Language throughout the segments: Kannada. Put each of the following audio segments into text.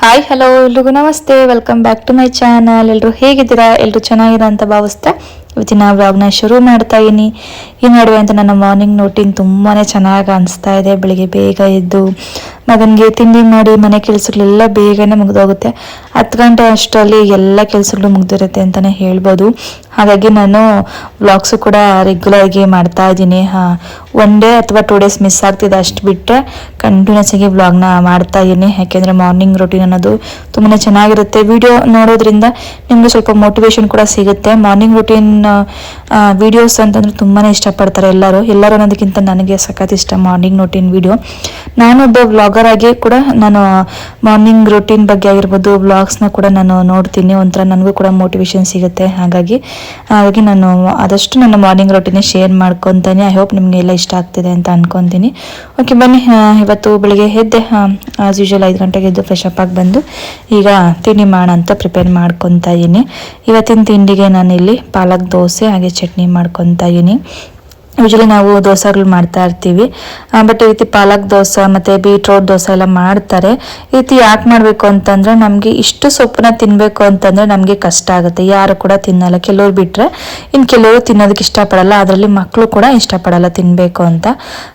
ಹಾಯ್ ಹಲೋ ಎಲ್ರಿಗೂ ನಮಸ್ತೆ, welcome back to my channel. ಎಲ್ಲರೂ ಹೇಗಿದ್ದೀರಾ? ಎಲ್ಲರೂ ಚೆನ್ನಾಗಿರ ಅಂತ ಭಾವಿಸ್ತಾ ಇವತ್ತಿನ ವ್ಲಾಗ್ನ ಶುರು ಮಾಡ್ತಾ ಇದ್ದೀನಿ. ಈ ನಡುವೆ ಅಂತ ನನ್ನ ಮಾರ್ನಿಂಗ್ ರೂಟೀನ್ ತುಂಬಾ ಚೆನ್ನಾಗಿ ಅನಿಸ್ತಾ ಇದೆ. ಬೆಳಿಗ್ಗೆ ಬೇಗ ಎದ್ದು ಮಗನಿಗೆ ತಿಂಡಿ ಮಾಡಿ ಮನೆ ಕೆಲಸಗಳೆಲ್ಲ ಬೇಗನೆ ಮುಗಿದೋಗುತ್ತೆ. 10 ಗಂಟೆ ಅಷ್ಟರಲ್ಲಿ ಎಲ್ಲ ಕೆಲಸಗಳು ಮುಗ್ದಿರುತ್ತೆ ಅಂತಲೇ ಹೇಳ್ಬೋದು. ಹಾಗಾಗಿ ನಾನು ವ್ಲಾಗ್ಸು ಕೂಡ ರೆಗ್ಯುಲರ್ಗೆ ಮಾಡ್ತಾ ಇದ್ದೀನಿ. 1 ಡೇ ಅಥವಾ 2 ಡೇಸ್ ಮಿಸ್ ಆಗ್ತಿದೆ, ಅಷ್ಟು ಬಿಟ್ಟರೆ ಕಂಟಿನ್ಯೂಸ್ ಆಗಿ ವ್ಲಾಗ್ನ ಮಾಡ್ತಾ ಇದ್ದೀನಿ. ಯಾಕೆಂದರೆ ಮಾರ್ನಿಂಗ್ ರೂಟೀನ್ ಅನ್ನೋದು ತುಂಬಾ ಚೆನ್ನಾಗಿರುತ್ತೆ. ವಿಡಿಯೋ ನೋಡೋದ್ರಿಂದ ನಿಮಗೆ ಸ್ವಲ್ಪ ಮೋಟಿವೇಶನ್ ಕೂಡ ಸಿಗುತ್ತೆ. ಮಾರ್ನಿಂಗ್ ರೂಟೀನ್ ವಿಡಿಯೋಸ್ ಅಂತಂದರೆ ತುಂಬಾ ಇಷ್ಟಪಡ್ತಾರೆ ಎಲ್ಲರೂ ಅನ್ನೋದಕ್ಕಿಂತ ನನಗೆ ಸಖತ್ ಇಷ್ಟ ಮಾರ್ನಿಂಗ್ ರೂಟೀನ್ ವಿಡಿಯೋ. ನಾನೊಬ್ಬ ವ್ಲಾಗರ್ ಆಗಿ ಕೂಡ ನಾನು ಮಾರ್ನಿಂಗ್ ರೂಟೀನ್ ಬಗ್ಗೆ ಆಗಿರ್ಬೋದು ವ್ಲಾಗ್ಸ್ನ ಕೂಡ ನಾನು ನೋಡ್ತೀನಿ. ಒಂಥರ ನನಗೂ ಕೂಡ ಮೋಟಿವೇಶನ್ ಸಿಗುತ್ತೆ. ಹಾಗಾಗಿ ನಾನು ಆದಷ್ಟು ನನ್ನ ಮಾರ್ನಿಂಗ್ ರೂಟೀನ್ ಶೇರ್ ಮಾಡ್ಕೊತೀನಿ. ಐ ಹೋಪ್ ನಿಮಗೆ ಎಲ್ಲ ಇಷ್ಟ ಆಗ್ತಿದೆ ಅಂತ ಅನ್ಕೊತೀನಿ. ಓಕೆ, ಬನ್ನಿ. ಇವತ್ತು ಬೆಳಿಗ್ಗೆ ಎದ್ದೆ ಆಸ್ ಯೂಶುವಲ್ 5 ಗಂಟೆಗೆ ಎದ್ದು ಫ್ರೆಶ್ ಅಪ್ ಆಗಿ ಬಂದು ಈಗ ತಿಂಡಿ ಮಾಡೋಣ ಅಂತ ಪ್ರಿಪೇರ್ ಮಾಡ್ಕೊತಾ ಇದ್ದೀನಿ. ಇವತ್ತಿನ ತಿಂಡಿಗೆ ನಾನಿಲ್ಲಿ ಪಾಲಕ್ ದೋಸೆ ಹಾಗೆ ಚಟ್ನಿ ಮಾಡ್ಕೊತಾ ಇದ್ದೀನಿ. ಯೂಶಲಿ ನಾವು ದೋಸೆಗಳು ಮಾಡ್ತಾ ಇರ್ತೀವಿ, ಬಟ್ ಈ ರೀತಿ ಪಾಲಕ್ ದೋಸೆ ಮತ್ತು ಬೀಟ್ರೋಟ್ ದೋಸೆ ಎಲ್ಲ ಮಾಡ್ತಾರೆ. ಈ ರೀತಿ ಯಾಕೆ ಮಾಡಬೇಕು ಅಂತಂದರೆ ನಮಗೆ ಇಷ್ಟು ಸೊಪ್ಪನ್ನ ತಿನ್ನಬೇಕು ಅಂತಂದರೆ ನಮಗೆ ಕಷ್ಟ ಆಗುತ್ತೆ. ಯಾರು ಕೂಡ ತಿನ್ನಲ್ಲ, ಕೆಲವ್ರು ಬಿಟ್ಟರೆ ಇನ್ನು ಕೆಲವರು ತಿನ್ನೋದಕ್ಕೆ ಇಷ್ಟಪಡಲ್ಲ. ಅದರಲ್ಲಿ ಮಕ್ಕಳು ಕೂಡ ಇಷ್ಟಪಡಲ್ಲ ತಿನ್ನಬೇಕು ಅಂತ.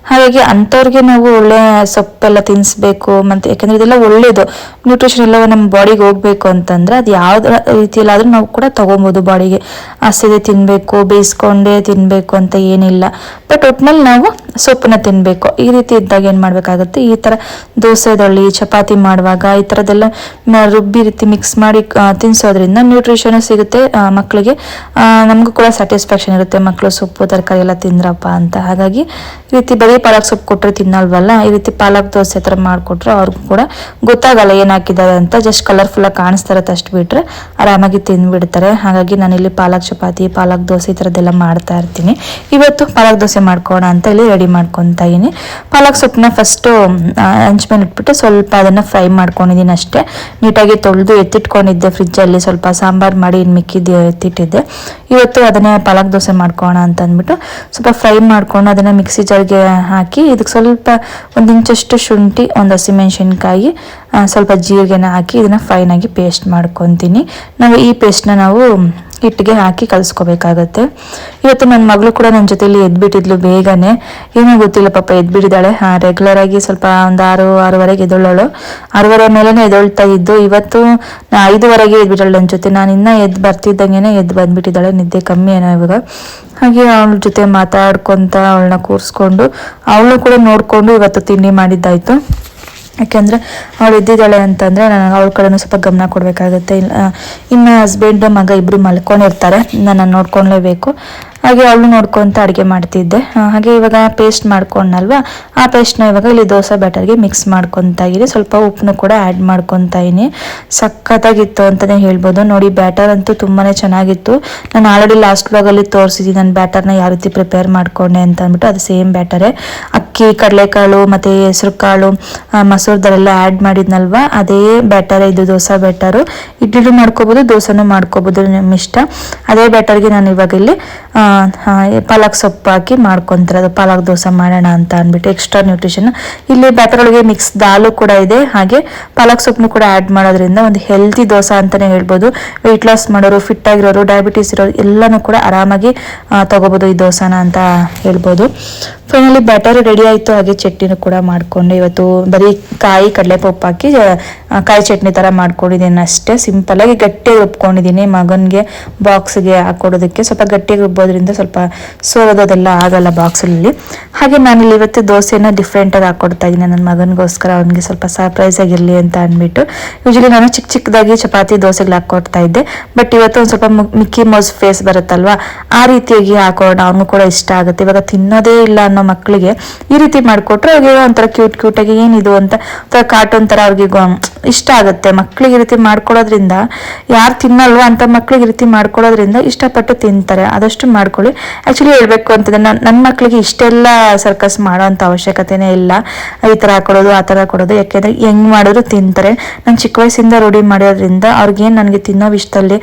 ಹಾಗಾಗಿ ಅಂಥವ್ರಿಗೆ ನಾವು ಒಳ್ಳೆ ಸೊಪ್ಪೆಲ್ಲ ತಿನ್ನಿಸ್ಬೇಕು. ಮತ್ತು ಯಾಕೆಂದರೆ ಇದೆಲ್ಲ ಒಳ್ಳೆಯದು, ನ್ಯೂಟ್ರಿಷನ್ ಎಲ್ಲ ನಮ್ಮ ಬಾಡಿಗೆ ಹೋಗಬೇಕು ಅಂತಂದರೆ ಅದು ಯಾವುದೇ ರೀತಿಯಲ್ಲಾದರೂ ನಾವು ಕೂಡ ತೊಗೊಬೋದು. ಬಾಡಿಗೆ ಹಸಿದೆ ತಿನ್ನಬೇಕು, ಬೇಯಿಸ್ಕೊಂಡೇ ತಿನ್ನಬೇಕು ಅಂತ ಏನಿಲ್ಲ. ಬಟ್ ಒಟ್ಟಿನಲ್ಲಿ ನಾವು ಸೊಪ್ಪನ್ನ ತಿನ್ನಬೇಕು. ಈ ರೀತಿ ಇದ್ದಾಗ ಏನು ಮಾಡಬೇಕಾಗುತ್ತೆ, ಈ ಥರ ದೋಸೆದಲ್ಲಿ ಚಪಾತಿ ಮಾಡುವಾಗ ಈ ಥರದ್ದೆಲ್ಲ ರುಬ್ಬಿ ರೀತಿ ಮಿಕ್ಸ್ ಮಾಡಿ ತಿನ್ನಿಸೋದ್ರಿಂದ ನ್ಯೂಟ್ರಿಷನ್ ಸಿಗುತ್ತೆ ಮಕ್ಕಳಿಗೆ. ನಮಗೂ ಕೂಡ ಸ್ಯಾಟಿಸ್ಫ್ಯಾಕ್ಷನ್ ಇರುತ್ತೆ, ಮಕ್ಕಳು ಸೊಪ್ಪು ತರಕಾರಿ ಎಲ್ಲ ತಿಂದ್ರಪ್ಪ ಅಂತ. ಹಾಗಾಗಿ ಈ ರೀತಿ ಬರೀ ಪಾಲಕ್ ಸೊಪ್ಪು ಕೊಟ್ಟರೆ ತಿನ್ನಲ್ವಲ್ಲ, ಈ ರೀತಿ ಪಾಲಕ್ ದೋಸೆ ಥರ ಮಾಡಿಕೊಟ್ರೆ ಅವ್ರಿಗೂ ಕೂಡ ಗೊತ್ತಾಗಲ್ಲ ಏನು ಹಾಕಿದ್ದಾರೆ ಅಂತ. ಜಸ್ಟ್ ಕಲರ್ಫುಲ್ಲಾಗಿ ಕಾಣಿಸ್ತಾ ಇರುತ್ತೆ, ಅಷ್ಟು ಬಿಟ್ಟರೆ ಆರಾಮಾಗಿ ತಿಂದುಬಿಡ್ತಾರೆ. ಹಾಗಾಗಿ ನಾನಿಲ್ಲಿ ಪಾಲಕ್ ಚಪಾತಿ ಪಾಲಕ್ ದೋಸೆ ಈ ಥರದ್ದೆಲ್ಲ ಮಾಡ್ತಾ ಇರ್ತೀನಿ. ಇವತ್ತು ಪಾಲಕ್ ದೋಸೆ ಮಾಡ್ಕೋಣ ಅಂತ ಇಲ್ಲಿ ರೆಡಿ ಮಾಡ್ಕೊತಾ ಇದ್ದೀನಿ. ಪಾಲಕ್ ಸೊಪ್ಪನ್ನ ಫಸ್ಟು ಹಂಚ್ ಮೇಲೆ ಇಟ್ಬಿಟ್ಟು ಸ್ವಲ್ಪ ಅದನ್ನು ಫ್ರೈ ಮಾಡ್ಕೊಂಡಿದ್ದೀನಿ ಅಷ್ಟೇ. ನೀಟಾಗಿ ತೊಳೆದು ಎತ್ತಿಟ್ಕೊಂಡಿದ್ದೆ ಫ್ರಿಜ್ಜಲ್ಲಿ, ಸ್ವಲ್ಪ ಸಾಂಬಾರು ಮಾಡಿ ಇನ್ನು ಮಿಕ್ಕಿದ್ದು ಎತ್ತಿಟ್ಟಿದ್ದೆ. ಇವತ್ತು ಅದನ್ನೇ ಪಾಲಕ್ ದೋಸೆ ಮಾಡ್ಕೋಣ ಅಂತ ಅಂದ್ಬಿಟ್ಟು ಸ್ವಲ್ಪ ಫ್ರೈ ಮಾಡ್ಕೊಂಡು ಅದನ್ನು ಮಿಕ್ಸಿ ಜಾರ್ಗೆ ಹಾಕಿ ಇದಕ್ಕೆ ಸ್ವಲ್ಪ 1 ಇಂಚಷ್ಟು ಶುಂಠಿ, 1 ಹಸಿಮೆಣಸಿನ್ಕಾಯಿ, ಸ್ವಲ್ಪ ಜೀರಿಗೆನ ಹಾಕಿ ಇದನ್ನು ಫೈನಾಗಿ ಪೇಸ್ಟ್ ಮಾಡ್ಕೊತೀನಿ. ಈ ಪೇಸ್ಟ್ನ ನಾವು ಹಿಟ್ಟಿಗೆ ಹಾಕಿ ಕಲಿಸ್ಕೋಬೇಕಾಗತ್ತೆ. ಇವತ್ತು ನನ್ನ ಮಗಳು ಕೂಡ ನನ್ನ ಜೊತೆಲಿ ಎದ್ಬಿಟ್ಟಿದ್ಲು ಬೇಗನೆ. ಏನೋ ಗೊತ್ತಿಲ್ಲ ಪಾಪ ಎದ್ಬಿಟ್ಟಿದ್ದಾಳೆ. ರೆಗ್ಯುಲರ್ ಆಗಿ ಸ್ವಲ್ಪ ಒಂದು 6-6:30 ಎದ್ದೊಳ್ಳೋಳು. 6:30 ಮೇಲೇ ಎದ್ದೊಳ್ತಾ ಇದ್ದು. ಇವತ್ತು 5:30 ಎದ್ಬಿಟ್ಟಾಳೆ ನನ್ನ ಜೊತೆ. ನಾನು ಇನ್ನೂ ಎದ್ದು ಬರ್ತಿದ್ದಂಗೆ ಎದ್ದು ಬಂದ್ಬಿಟ್ಟಿದ್ದಾಳೆ. ನಿದ್ದೆ ಕಮ್ಮಿ ಏನೋ ಇವಾಗ. ಹಾಗೆ ಅವಳ ಜೊತೆ ಮಾತಾಡ್ಕೊತ ಅವಳನ್ನ ಕೂರಿಸ್ಕೊಂಡು ಅವಳು ಕೂಡ ನೋಡಿಕೊಂಡು ಇವತ್ತು ತಿಂಡಿ ಮಾಡಿದ್ದಾಯಿತು. ಯಾಕೆಂದರೆ ಅವಳು ಎದ್ದಿದ್ದಾಳೆ ಅಂತಂದರೆ ನಾನು ಅವಳ ಕಡೆನೂ ಸ್ವಲ್ಪ ಗಮನ ಕೊಡಬೇಕಾಗುತ್ತೆ. ಇನ್ನು ಹಸ್ಬೆಂಡು ಮಗ ಇಬ್ಬರು ಮಲ್ಕೊಂಡಿರ್ತಾರೆ, ನಾನು ನೋಡ್ಕೊಳ್ಲೇಬೇಕು. ಹಾಗೆ ಅವಳು ನೋಡ್ಕೊತ ಅಡುಗೆ ಮಾಡ್ತಿದ್ದೆ. ಹಾಗೆ ಇವಾಗ ಪೇಸ್ಟ್ ಮಾಡ್ಕೊಂಡಲ್ವ, ಆ ಪೇಸ್ಟ್ನ ಇವಾಗ ಇಲ್ಲಿ ದೋಸೆ ಬ್ಯಾಟರ್ಗೆ ಮಿಕ್ಸ್ ಮಾಡ್ಕೊತಾ ಇದ್ದೀನಿ. ಸ್ವಲ್ಪ ಉಪ್ಪನ್ನು ಕೂಡ ಆ್ಯಡ್ ಮಾಡ್ಕೊತಾ ಇದ್ದೀನಿ. ಸಖತ್ತಾಗಿತ್ತು ಅಂತಲೇ ಹೇಳ್ಬೋದು. ನೋಡಿ, ಬ್ಯಾಟರ್ ಅಂತೂ ತುಂಬಾ ಚೆನ್ನಾಗಿತ್ತು. ನಾನು ಆಲ್ರೆಡಿ ಲಾಸ್ಟ್ ವ್ಲಾಗಲ್ಲಿ ತೋರಿಸಿದ್ದೀನಿ ನನ್ನ ಬ್ಯಾಟರ್ನ ಯಾವ ರೀತಿ ಪ್ರಿಪೇರ್ ಮಾಡ್ಕೊಂಡೆ ಅಂತ ಅಂದ್ಬಿಟ್ಟು. ಅದು ಸೇಮ್ ಬ್ಯಾಟರೇ. ಅಕ್ಕಿ, ಕಡಲೆಕಾಳು ಮತ್ತು ಹೆಸರು ಕಾಳು, ಮಸೂರ್ ದಾಲ್ ಎಲ್ಲ ಆ್ಯಡ್ ಮಾಡಿದ್ನಲ್ವ, ಅದೇ ಬ್ಯಾಟರೇ ಇದು ದೋಸೆ ಬ್ಯಾಟರು. ಇಡ್ಲಿ ಮಾಡ್ಕೋಬೋದು, ದೋಸೆನೂ ಮಾಡ್ಕೋಬೋದು, ನಿಮ್ಮ ಇಷ್ಟ. ಅದೇ ಬ್ಯಾಟರ್ಗೆ ನಾನು ಇವಾಗ ಇಲ್ಲಿ ಪಾಲಕ್ ಸೊಪ್ಪು ಹಾಕಿ ಮಾಡ್ಕೊತಿರೋದು. ಪಾಲಕ್ ದೋಸೆ ಮಾಡೋಣ ಅಂತ ಅಂದ್ಬಿಟ್ಟು ಎಕ್ಸ್ಟ್ರಾ ನ್ಯೂಟ್ರಿಷನ್. ಇಲ್ಲಿ ಬ್ಯಾಟರ್ ಒಳಗೆ ಮಿಕ್ಸ್ ದಾಲು ಕೂಡ ಇದೆ, ಹಾಗೆ ಪಾಲಕ್ ಸೊಪ್ಪನ್ನು ಕೂಡ ಆ್ಯಡ್ ಮಾಡೋದ್ರಿಂದ ಒಂದು ಹೆಲ್ತಿ ದೋಸೆ ಅಂತಲೇ ಹೇಳ್ಬೋದು. ವೆಯ್ಟ್ ಲಾಸ್ ಮಾಡೋರು, ಫಿಟ್ ಆಗಿರೋರು, ಡಯಾಬಿಟೀಸ್ ಇರೋರು ಎಲ್ಲನೂ ಕೂಡ ಆರಾಮಾಗಿ ತಗೋಬೋದು ಈ ದೋಸೆನ ಅಂತ ಹೇಳ್ಬೋದು. ಫೈನಲಿ ಬ್ಯಾಟರ್ ರೆಡಿ ಆಯಿತು. ಹಾಗೆ ಚಟ್ನಿನೂ ಕೂಡ ಮಾಡಿಕೊಂಡೆ. ಇವತ್ತು ಬರೀ ಕಾಯಿ ಕಡಲೆಪಪ್ಪು ಹಾಕಿ ಕಾಯಿ ಚಟ್ನಿ ಥರ ಮಾಡ್ಕೊಂಡಿದ್ದೀನಿ ಅಷ್ಟೇ. ಸಿಂಪಲ್ಲಾಗಿ ಗಟ್ಟಿಯಾಗಿ ರುಬ್ಕೊಂಡಿದ್ದೀನಿ. ಮಗನಿಗೆ ಬಾಕ್ಸ್ಗೆ ಹಾಕೊಡೋದಕ್ಕೆ ಸ್ವಲ್ಪ ಗಟ್ಟಿಯಾಗಿ ರುಬ್ಬೋದ್ರಿಂದ ಸ್ವಲ್ಪ ಸೋರೋದೆಲ್ಲ ಆಗಲ್ಲ ಬಾಕ್ಸಲ್ಲಿ. ಹಾಗೆ ನಾನಿಲ್ಲಿ ಇವತ್ತು ದೋಸೆನ ಡಿಫ್ರೆಂಟಾಗಿ ಹಾಕ್ಕೊಡ್ತಾ ಇದ್ದೀನಿ ನನ್ನ ಮಗನಿಗೋಸ್ಕರ. ಅವನಿಗೆ ಸ್ವಲ್ಪ ಸರ್ಪ್ರೈಸ್ ಆಗಿರಲಿ ಅಂತ ಅಂದ್ಬಿಟ್ಟು. ಯೂಶಲಿ ನಾನು ಚಿಕ್ಕದಾಗಿ ಚಪಾತಿ ದೋಸೆಗಳು ಹಾಕ್ಕೊಡ್ತಾ ಇದ್ದೆ, ಬಟ್ ಇವತ್ತು ಒಂದು ಸ್ವಲ್ಪ ಮಿಕ್ಕಿ ಮೌಸ್ ಫೇಸ್ ಬರುತ್ತಲ್ವ, ಆ ರೀತಿಯಾಗಿ ಹಾಕೋಣ. ಅವನು ಕೂಡ ಇಷ್ಟ ಆಗುತ್ತೆ. ಇವಾಗ ತಿನ್ನೋದೇ ಇಲ್ಲ ಅನ್ನೋ ಮಕ್ಕಳಿಗೆ ಈ ರೀತಿ ಮಾಡಿಕೊಟ್ರೆ ಅವ್ರಿಗೆ ಒಂಥರ ಕ್ಯೂಟಾಗಿ ಏನಿದು ಅಂತ ಒಂಥರ ಕಾರ್ಟೂನ್ ಥರ ಅವ್ರಿಗೆ ಇಷ್ಟ ಆಗುತ್ತೆ. ಮಕ್ಕಳಿಗೆ ಈ ರೀತಿ ಮಾಡ್ಕೊಡೋದ್ರಿಂದ, ಯಾರು ತಿನ್ನಲ್ವ ಅಂತ ಮಕ್ಕಳಿಗೆ ಈ ರೀತಿ ಮಾಡ್ಕೊಡೋದ್ರಿಂದ ಇಷ್ಟಪಟ್ಟು ತಿಂತಾರೆ. ಆದಷ್ಟು ಮಾಡ್ಕೊಳ್ಳಿ. ಆ್ಯಕ್ಚುಲಿ ಹೇಳ್ಬೇಕು ಅಂತಂದ್ರೆ ನನ್ನ ಮಕ್ಕಳಿಗೆ ಇಷ್ಟೆಲ್ಲ ಸರ್ಕಸ್ ಮಾಡೋ ಅಂಥ ಅವಶ್ಯಕತೆನೇ ಇಲ್ಲ. ಈ ಥರ ಹಾಕೊಡೋದು, ಆ ಥರ ಕೊಡೋದು. ಯಾಕೆಂದರೆ ಹೆಂಗೆ ಮಾಡಿದ್ರು ತಿಂತಾರೆ. ನಾನು ಚಿಕ್ಕ ವಯಸ್ಸಿಂದ ರೂಢಿ ಮಾಡೋದ್ರಿಂದ ಅವ್ರಿಗೇನು ನನಗೆ ತಿನ್ನೋ ವಿಷಯದಲ್ಲಿ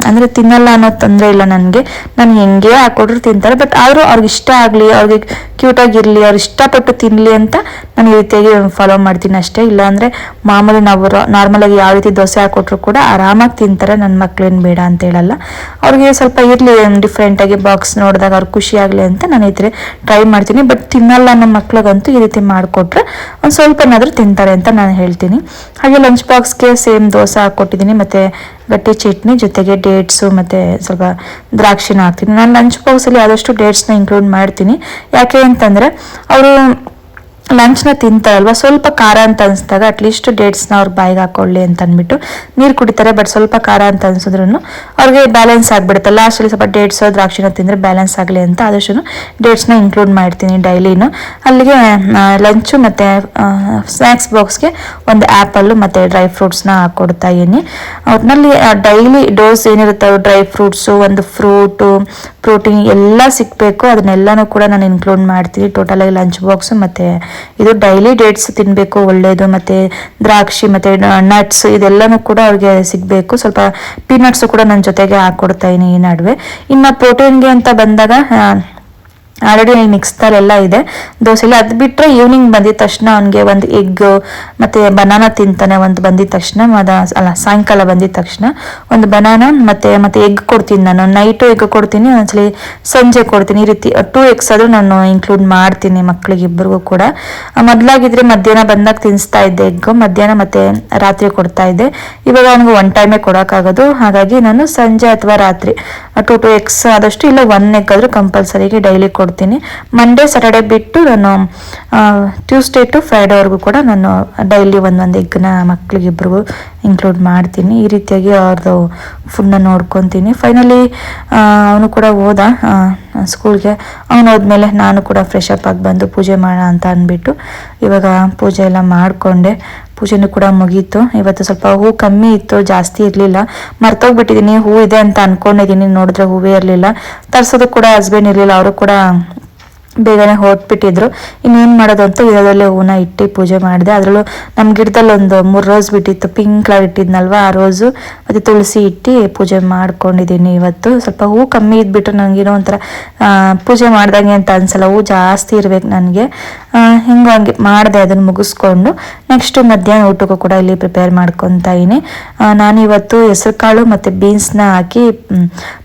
ಅಂದರೆ ತಿನ್ನಲ್ಲ ಅನ್ನೋ ತೊಂದರೆ ಇಲ್ಲ ನನಗೆ. ನಾನು ಹೆಂಗೆ ಹಾಕೊಟ್ರು ತಿಂತಾರೆ. ಬಟ್ ಆದರೂ ಅವ್ರಿಗೆ ಇಷ್ಟ ಆಗಲಿ, ಅವ್ರಿಗೆ ಕ್ಯೂಟಾಗಿರಲಿ, ಅವ್ರು ಇಷ್ಟಪಟ್ಟು ತಿನ್ನಲಿ ಅಂತ ನಾನು ಈ ರೀತಿಯಾಗಿ ಫಾಲೋ ಮಾಡ್ತೀನಿ ಅಷ್ಟೇ. ಇಲ್ಲಾಂದರೆ ಮಾಮೂಲಿ ನಾವು ನಾರ್ಮಲಾಗಿ ಯಾವ ರೀತಿ ದೋಸೆ ಹಾಕೊಟ್ರು ಕೂಡ ಆರಾಮಾಗಿ ತಿಂತಾರೆ. ನನ್ನ ಮಕ್ಳೇನು ಬೇಡ ಅಂತ ಹೇಳಲ್ಲ, ಅವ್ರಿಗೆ ಸ್ವಲ್ಪ ಇರಲಿ ಡಿಫ್ರೆಂಟಾಗಿ ಬಾಕ್ಸ್ ನೋಡಿದಾಗ ಅವ್ರಿಗೆ ಖುಷಿ ಆಗಲಿ ಅಂತ ನಾನು ಈ ಥರ ಟ್ರೈ ಮಾಡ್ತೀನಿ. ಬಟ್ ತಿನ್ನಲ್ಲ ನಮ್ಮ ಮಕ್ಳಿಗಂತೂ ಈ ರೀತಿ ಮಾಡಿಕೊಟ್ರೆ ಒಂದು ಸ್ವಲ್ಪನಾದರೂ ತಿಂತಾರೆ ಅಂತ ನಾನು ಹೇಳ್ತೀನಿ. ಹಾಗೆ ಲಂಚ್ ಬಾಕ್ಸ್ಗೆ ಸೇಮ್ ದೋಸೆ ಹಾಕ್ಕೊಟ್ಟಿದ್ದೀನಿ, ಮತ್ತು ಗಟ್ಟಿ ಚಟ್ನಿ ಜೊತೆಗೆ ಡೇಟ್ಸು ಮತ್ತು ಸ್ವಲ್ಪ ದ್ರಾಕ್ಷಿನ ಹಾಕ್ತೀನಿ. ನಾನು ಲಂಚ್ ಬಾಕ್ಸಲ್ಲಿ ಆದಷ್ಟು ಡೇಟ್ಸ್ನ ಇನ್ಕ್ಲೂಡ್ ಮಾಡ್ತೀನಿ. ಯಾಕೆ ಅಂತಂದರೆ ಅವರು ಲಂಚ್ನ ತಿಂತಾರಲ್ವ, ಸ್ವಲ್ಪ ಖಾರ ಅಂತ ಅನಿಸಿದಾಗ ಅಟ್ಲೀಸ್ಟ್ ಡೇಟ್ಸ್ನ ಅವ್ರ ಬಾಯಿಗೆ ಹಾಕೊಳ್ಳಿ ಅಂತ ಅಂದ್ಬಿಟ್ಟು ನೀರು ಕುಡಿತಾರೆ. ಬಟ್ ಸ್ವಲ್ಪ ಖಾರ ಅಂತ ಅನ್ಸಿದ್ರು ಅವ್ರಿಗೆ ಬ್ಯಾಲೆನ್ಸ್ ಆಗಿಬಿಡುತ್ತೆ. ಲಾಸ್ಟಲ್ಲಿ ಸ್ವಲ್ಪ ಡೇಟ್ಸು ದ್ರಾಕ್ಷಿನ ತಿಂದರೆ ಬ್ಯಾಲೆನ್ಸ್ ಆಗಲಿ ಅಂತ ಆದಷ್ಟು ಡೇಟ್ಸ್ನ ಇನ್ಕ್ಲೂಡ್ ಮಾಡ್ತೀನಿ ಡೈಲಿನೂ. ಅಲ್ಲಿಗೆ ಲಂಚು ಮತ್ತು ಸ್ನ್ಯಾಕ್ಸ್ ಬಾಕ್ಸ್ಗೆ ಒಂದು ಆ್ಯಪಲ್ಲು ಮತ್ತು ಡ್ರೈ ಫ್ರೂಟ್ಸ್ನ ಹಾಕ್ಕೊಡ್ತಾ ಇದ್ದೀನಿ. ಒಟ್ಟಿನಲ್ಲಿ ಡೈಲಿ ಡೋಸ್ ಏನಿರುತ್ತೆ ಡ್ರೈ ಫ್ರೂಟ್ಸು, ಒಂದು ಫ್ರೂಟು, ಪ್ರೋಟೀನ್ ಎಲ್ಲ ಸಿಗಬೇಕು, ಅದನ್ನೆಲ್ಲನೂ ಕೂಡ ನಾನು ಇನ್ಕ್ಲೂಡ್ ಮಾಡ್ತೀನಿ ಟೋಟಲಾಗಿ ಲಂಚ್ ಬಾಕ್ಸು. ಮತ್ತು ಇದು ಡೈಲಿ ಡೇಟ್ಸ್ ತಿನ್ನಬೇಕು ಒಳ್ಳೆಯದು, ಮತ್ತು ದ್ರಾಕ್ಷಿ ಮತ್ತು ನಟ್ಸ್ ಇದೆಲ್ಲನೂ ಕೂಡ ಅವ್ರಿಗೆ ಸಿಗಬೇಕು. ಸ್ವಲ್ಪ ಪೀನಟ್ಸು ಕೂಡ ನನ್ನ ಜೊತೆಗೆ ಹಾಕ್ಕೊಡ್ತಾ ಇದ್ದೀನಿ ಈ ನಡುವೆ. ಇನ್ನು ಪ್ರೋಟೀನ್ಗೆ ಅಂತ ಬಂದಾಗ ಆಲ್ರೆಡಿ ಮಿಕ್ಸ್ದಲ್ಲೆಲ್ಲ ಇದೆ ದೋಸೆಲಿ. ಅದು ಬಿಟ್ಟರೆ ಈವ್ನಿಂಗ್ ಬಂದಿದ ತಕ್ಷಣ ಅವನಿಗೆ ಒಂದು ಎಗ್ ಮತ್ತು ಬನಾನಾ ತಿಂತಾನೆ. ಒಂದು ಬಂದಿದ ತಕ್ಷಣ ಸಾಯಂಕಾಲ ಬಂದಿದ ತಕ್ಷಣ ಒಂದು ಬನಾನಾ ಮತ್ತು ಎಗ್ ಕೊಡ್ತೀನಿ ನಾನು. ನೈಟು ಎಗ್ ಕೊಡ್ತೀನಿ, ಒಂದ್ಸಲಿ ಸಂಜೆ ಕೊಡ್ತೀನಿ. ಈ ರೀತಿ 2 eggs ಆದರೂ ನಾನು ಇನ್ಕ್ಲೂಡ್ ಮಾಡ್ತೀನಿ ಮಕ್ಕಳಿಗೆ ಇಬ್ಬರಿಗೂ ಕೂಡ. ಮೊದಲಾಗಿದ್ರೆ ಮಧ್ಯಾಹ್ನ ಬಂದಾಗ ತಿನ್ನಿಸ್ತಾ ಇದ್ದೆ ಎಗ್ಗು, ಮಧ್ಯಾಹ್ನ ಮತ್ತು ರಾತ್ರಿ ಕೊಡ್ತಾ ಇದ್ದೆ. ಇವಾಗ ಅವನಿಗೆ 1 ಟೈಮೇ ಕೊಡೋಕ್ಕಾಗೋದು. ಹಾಗಾಗಿ ನಾನು ಸಂಜೆ ಅಥವಾ ರಾತ್ರಿ 2 eggs ಆದಷ್ಟು, ಇಲ್ಲ 1 egg ಆದರೂ ಕಂಪಲ್ಸರಿಗೆ ಡೈಲಿ ಕೊಡ್ತೀನಿ. ಮಂಡೇ ಸ್ಯಾಟರ್ಡೆ ಬಿಟ್ಟು ನಾನು ಟ್ಯೂಸ್ಡೇ ಟು ಫ್ರೈಡೇವರೆಗೂ ಕೂಡ ನಾನು ಡೈಲಿ ಒಂದೊಂದು ಎಗ್ನ ಮಕ್ಕಳಿಗಿಬ್ರಿಗೂ ಇನ್ಕ್ಲೂಡ್ ಮಾಡ್ತೀನಿ. ಈ ರೀತಿಯಾಗಿ ಅವ್ರದ್ದು ಫುಡ್ನ ನೋಡ್ಕೊತೀನಿ. ಫೈನಲಿ ಅವನು ಕೂಡ ಹೋದ ಸ್ಕೂಲ್ಗೆ. ಅವನು ಹೋದ್ಮೇಲೆ ನಾನು ಕೂಡ ಫ್ರೆಶ್ ಅಪ್ ಆಗಿ ಬಂದು ಪೂಜೆ ಮಾಡೋಣ ಅಂತ ಅಂದ್ಬಿಟ್ಟು ಇವಾಗ ಪೂಜೆ ಎಲ್ಲ ಮಾಡಿಕೊಂಡೆ. ಪೂಜೆನೂ ಕೂಡ ಮುಗೀತು. ಇವತ್ತು ಸ್ವಲ್ಪ ಹೂ ಕಮ್ಮಿ ಇತ್ತು, ಜಾಸ್ತಿ ಇರಲಿಲ್ಲ. ಮರ್ತೋಗ್ಬಿಟ್ಟಿದ್ದೀನಿ, ಹೂ ಇದೆ ಅಂತ ಅನ್ಕೊಂಡಿದ್ದೀನಿ. ನೋಡಿದ್ರೆ ಹೂವೇ ಇರಲಿಲ್ಲ. ತರ್ಸೋದು ಕೂಡ ಹಸ್ಬೆಂಡ್ ಇರಲಿಲ್ಲ, ಅವರು ಕೂಡ ಬೇಗನೆ ಹೊರಟ್ಬಿಟ್ಟಿದ್ರು. ಇನ್ನೇನು ಮಾಡೋದು ಅಂತ ಇರೋದಲ್ಲೇ ಹೂನ ಇಟ್ಟು ಪೂಜೆ ಮಾಡಿದೆ. ಅದರಲ್ಲೂ ನಮ್ಮ ಗಿಡದಲ್ಲಿ ಒಂದು 3 ರೋಸ್ ಬಿಟ್ಟಿತ್ತು, ಪಿಂಕ್ ಕಲರ್ ಇಟ್ಟಿದ್ನಲ್ವ, ಆ ರೋಸು ಮತ್ತು ತುಳಸಿ ಇಟ್ಟು ಪೂಜೆ ಮಾಡ್ಕೊಂಡಿದ್ದೀನಿ. ಇವತ್ತು ಸ್ವಲ್ಪ ಹೂ ಕಮ್ಮಿ ಇದ್ಬಿಟ್ರೆ ನನಗೇನೋ ಒಂಥರ ಪೂಜೆ ಮಾಡ್ದಂಗೆ ಅಂತ ಅನ್ಸಲ್ಲ, ಹೂ ಜಾಸ್ತಿ ಇರ್ಬೇಕು ನನಗೆ. ಹಂಗೆ ಮಾಡಿದೆ. ಅದನ್ನು ಮುಗಿಸ್ಕೊಂಡು ನೆಕ್ಸ್ಟ್ ಮಧ್ಯಾಹ್ನ ಊಟಕ್ಕೂ ಕೂಡ ಇಲ್ಲಿ ಪ್ರಿಪೇರ್ ಮಾಡ್ಕೊತಾ ಇದ್ದೀನಿ. ನಾನಿವತ್ತು ಹೆಸರು ಕಾಳು ಮತ್ತು ಬೀನ್ಸ್ನ ಹಾಕಿ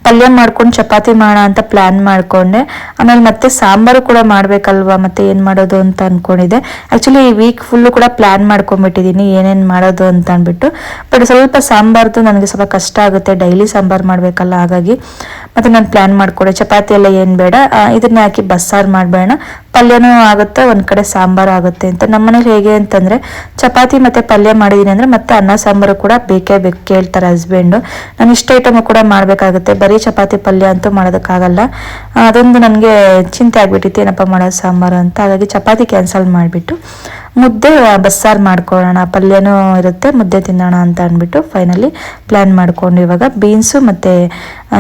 ಪಲ್ಯ ಮಾಡ್ಕೊಂಡು ಚಪಾತಿ ಮಾಡೋಣ ಅಂತ ಪ್ಲ್ಯಾನ್ ಮಾಡಿಕೊಂಡೆ. ಆಮೇಲೆ ಮತ್ತೆ ಸಾಂಬಾರು ಕೂಡ ಮಾಡಬೇಕಲ್ವ, ಮತ್ತೆ ಏನು ಮಾಡೋದು ಅಂತ ಅಂದ್ಕೊಂಡಿದ್ದೆ. ಆ್ಯಕ್ಚುಲಿ ಈ ವೀಕ್ ಫುಲ್ಲು ಕೂಡ ಪ್ಲ್ಯಾನ್ ಮಾಡ್ಕೊಂಬಿಟ್ಟಿದ್ದೀನಿ ಏನೇನು ಮಾಡೋದು ಅಂತ ಅಂದ್ಬಿಟ್ಟು. ಬಟ್ ಸ್ವಲ್ಪ ಸಾಂಬಾರ್ದು ನನಗೆ ಸ್ವಲ್ಪ ಕಷ್ಟ ಆಗುತ್ತೆ, ಡೈಲಿ ಸಾಂಬಾರು ಮಾಡಬೇಕಲ್ಲ. ಹಾಗಾಗಿ ಮತ್ತು ನಾನು ಪ್ಲ್ಯಾನ್ ಮಾಡಿಕೊಂಡೆ ಚಪಾತಿ ಎಲ್ಲ ಏನು ಬೇಡ, ಇದನ್ನೇ ಹಾಕಿ ಬಸ್ಸಾರು ಮಾಡಬೇಡ, ಪಲ್ಯನೂ ಆಗುತ್ತೆ, ಒಂದು ಕಡೆ ಸಾಂಬಾರು ಆಗುತ್ತೆ ಅಂತ. ನಮ್ಮನೇಲಿ ಹೇಗೆ ಅಂತಂದರೆ ಚಪಾತಿ ಮತ್ತು ಪಲ್ಯ ಮಾಡಿದ್ದೀನಿ ಅಂದರೆ ಮತ್ತೆ ಅನ್ನ ಸಾಂಬಾರು ಕೂಡ ಬೇಕೇ ಬೇಕು ಕೇಳ್ತಾರೆ ಹಸ್ಬೆಂಡು. ನಾನು ಇಷ್ಟ ಐಟಮು ಕೂಡ ಮಾಡಬೇಕಾಗುತ್ತೆ, ಬರೀ ಚಪಾತಿ ಪಲ್ಯ ಅಂತೂ ಮಾಡೋದಕ್ಕಾಗಲ್ಲ. ಅದೊಂದು ನನಗೆ ಚಿಂತೆ ಆಗಿಬಿಟ್ಟಿತ್ತು ಏನಪ್ಪ ಮಾಡೋದು ಸಾಂಬಾರು ಅಂತ. ಹಾಗಾಗಿ ಚಪಾತಿ ಕ್ಯಾನ್ಸಲ್ ಮಾಡಿಬಿಟ್ಟು ಮುದ್ದೆ ಬಸ್ಸಾರು ಮಾಡ್ಕೊಳ್ಳೋಣ, ಪಲ್ಯನೂ ಇರುತ್ತೆ, ಮುದ್ದೆ ತಿನ್ನೋಣ ಅಂತ ಅಂದ್ಬಿಟ್ಟು ಫೈನಲಿ ಪ್ಲ್ಯಾನ್ ಮಾಡಿಕೊಂಡು ಇವಾಗ ಬೀನ್ಸು ಮತ್ತು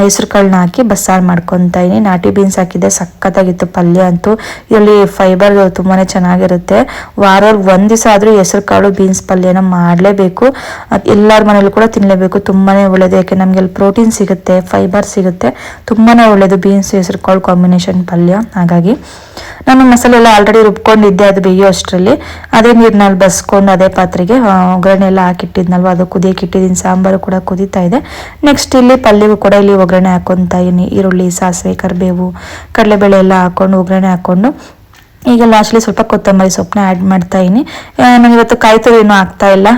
ಹೆಸರು ಕಾಳನ್ನ ಹಾಕಿ ಬಸ್ಸಾರು ಮಾಡ್ಕೊತಾ ಇದ್ದೀನಿ. ನಾಟಿ ಬೀನ್ಸ್ ಹಾಕಿದ್ದೆ, ಸಖತ್ತಾಗಿತ್ತು ಪಲ್ಯ ಅಂತೂ. ಇದರಲ್ಲಿ ಫೈಬರ್ ತುಂಬಾ ಚೆನ್ನಾಗಿರುತ್ತೆ. ವಾರದಲ್ಲಿ 1 ದಿವಸ ಆದರೂ ಹೆಸರು ಕಾಳು ಬೀನ್ಸ್ ಪಲ್ಯನ ಮಾಡಲೇಬೇಕು. ಎಲ್ಲರ ಮನೇಲಿ ಕೂಡ ತಿನ್ನಲೇಬೇಕು, ತುಂಬಾ ಒಳ್ಳೆಯದು. ಯಾಕೆ ನಮಗೆ ಅಲ್ಲಿ ಪ್ರೋಟೀನ್ ಸಿಗುತ್ತೆ, ಫೈಬರ್ ಸಿಗುತ್ತೆ, ತುಂಬಾ ಒಳ್ಳೆಯದು ಬೀನ್ಸ್ ಹೆಸರು ಕಾಳು ಕಾಂಬಿನೇಷನ್ ಪಲ್ಯ. ಹಾಗಾಗಿ ನಾನು ಮಸಾಲೆ ಎಲ್ಲ ಆಲ್ರೆಡಿ ರುಬ್ಕೊಂಡಿದ್ದೆ, ಅದು ಬೇಯೋ ಅಷ್ಟರಲ್ಲಿ ಅದೇ ನೀರಿನಲ್ಲಿ ಬಸ್ಕೊಂಡು ಅದೇ ಪಾತ್ರೆಗೆ ಒಗ್ಗರಣೆ ಎಲ್ಲ ಹಾಕಿಟ್ಟಿದ್ನಲ್ವ, ಅದು ಕುದಿಯಕ್ಕೆ ಇಟ್ಟಿದ್ದೀನಿ. ಸಾಂಬಾರು ಕೂಡ ಕುದೀತಾ ಇದೆ. ನೆಕ್ಸ್ಟ್ ಇಲ್ಲಿ ಪಲ್ಯಗೂ ಕೂಡ ಇಲ್ಲಿ ಒಗ್ಗರಣೆ ಹಾಕ್ಕೊತಾ ಇದ್ದೀನಿ. ಈರುಳ್ಳಿ, ಸಾಸಿವೆ, ಕರಿಬೇವು, ಕಡಲೆಬೇಳೆ ಎಲ್ಲ ಹಾಕ್ಕೊಂಡು ಒಗ್ಗರಣೆ ಹಾಕ್ಕೊಂಡು ಈಗ ಲಾಸ್ಟ್ಲಿ ಸ್ವಲ್ಪ ಕೊತ್ತಂಬರಿ ಸೊಪ್ಪನ್ನ ಆ್ಯಡ್ ಮಾಡ್ತಾ ಇದ್ದೀನಿ. ನಾನು ಇವತ್ತು ಕಾಯಿ ತುರಿ ಏನೂ ಆಗ್ತಾ ಇಲ್ಲ,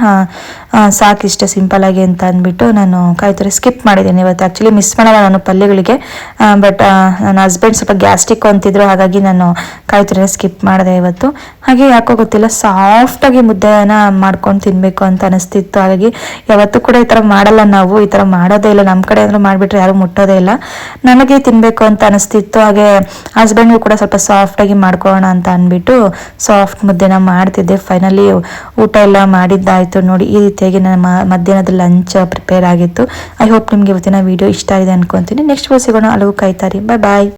ಸಾಕಿಷ್ಟೇ ಸಿಂಪಲ್ಲಾಗಿ ಅಂತ ಅಂದ್ಬಿಟ್ಟು ನಾನು ಕಾಯಿ ತುರಿ ಸ್ಕಿಪ್ ಮಾಡಿದ್ದೀನಿ ಇವತ್ತು. ಆ್ಯಕ್ಚುಲಿ ಮಿಸ್ ಮಾಡಲ್ಲ ನಾನು ಪಲ್ಯಗಳಿಗೆ, ಬಟ್ ನನ್ನ ಹಸ್ಬೆಂಡ್ ಸ್ವಲ್ಪ ಗ್ಯಾಸ್ಟ್ರಿಕ್ ಅಂತಿದ್ರು, ಹಾಗಾಗಿ ನಾನು ಕಾಯಿ ತುರಿನ ಸ್ಕಿಪ್ ಮಾಡಿದೆ ಇವತ್ತು. ಹಾಗೆ ಯಾಕೋ ಗೊತ್ತಿಲ್ಲ, ಸಾಫ್ಟಾಗಿ ಮುದ್ದೆನ ಮಾಡ್ಕೊಂಡು ತಿನ್ನಬೇಕು ಅಂತ ಅನಿಸ್ತಿತ್ತು. ಹಾಗಾಗಿ ಯಾವತ್ತೂ ಕೂಡ ಈ ಥರ ಮಾಡಲ್ಲ ನಾವು, ಈ ಥರ ಮಾಡೋದೇ ಇಲ್ಲ. ನಮ್ಮ ಕಡೆ ಏನಾದರೂ ಮಾಡಿಬಿಟ್ರೆ ಯಾರೂ ಮುಟ್ಟೋದೇ ಇಲ್ಲ. ನನಗೆ ತಿನ್ನಬೇಕು ಅಂತ ಅನಿಸ್ತಿತ್ತು. ಹಾಗೆ ಹಸ್ಬೆಂಡ್ಗೂ ಕೂಡ ಸ್ವಲ್ಪ ಸಾಫ್ಟಾಗಿ ಮಾಡ್ಕೊಳ್ಳೋಣ ಅಂತ ಅಂದ್ಬಿಟ್ಟು ಸಾಫ್ಟ್ ಮುದ್ದೆನ ಮಾಡ್ತಿದ್ದೆ. ಫೈನಲಿ ಊಟ ಎಲ್ಲ ಮಾಡಿದ್ದಾಯಿತು. ನೋಡಿ ಈ ರೀತಿಯಾಗಿ ನನ್ನ ಮಧ್ಯಾಹ್ನದ ಲಂಚ್ ಪ್ರಿಪೇರ್ ಆಗಿತ್ತು. ಐ ಹೋಪ್ ನಿಮಗೆ ಇವತ್ತಿನ ವಿಡಿಯೋ ಇಷ್ಟ ಇದೆ ಅನ್ಕೊತೀನಿ. ನೆಕ್ಸ್ಟ್ ಸಿಗೋಣ, ಅಲ್ಲಿಗೂ ಕಾಯ್ತಾರಿ. ಬಾಯ್ ಬಾಯ್.